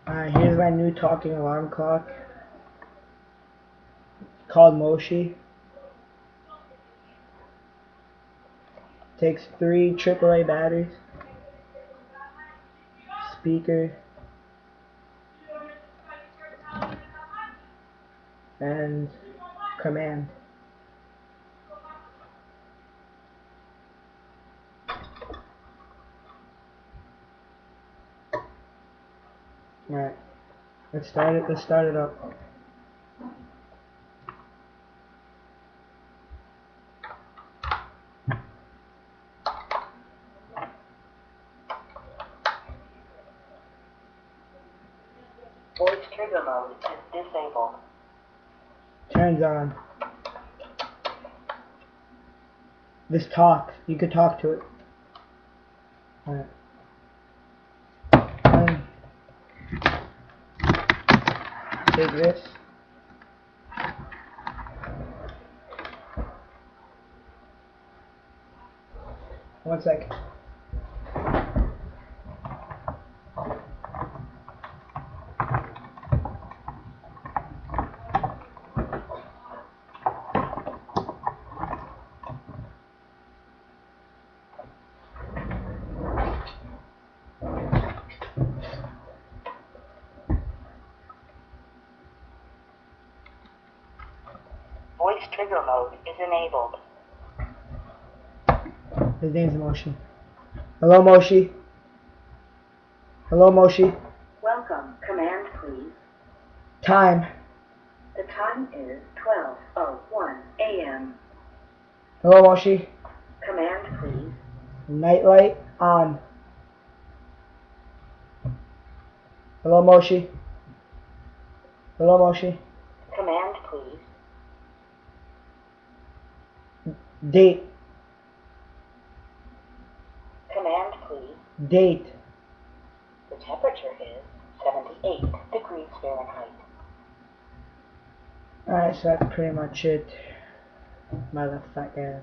Here's my new talking alarm clock called Moshi. Takes 3 AAA batteries, speaker, and command. Alright, let's start it up. Voice trigger mode is disabled. Turns on. This talks. You could talk to it. Alright. Take this. One second. Voice trigger mode is enabled. His name's Moshi. Hello, Moshi. Hello, Moshi. Welcome. Command, please. Time. The time is 12:01 a.m. Hello, Moshi. Command, please. Nightlight on. Hello, Moshi. Hello, Moshi. Command, please. Date. Command, please. Date. The temperature is 78 degrees Fahrenheit. Alright, so that's pretty much it. Motherfucker.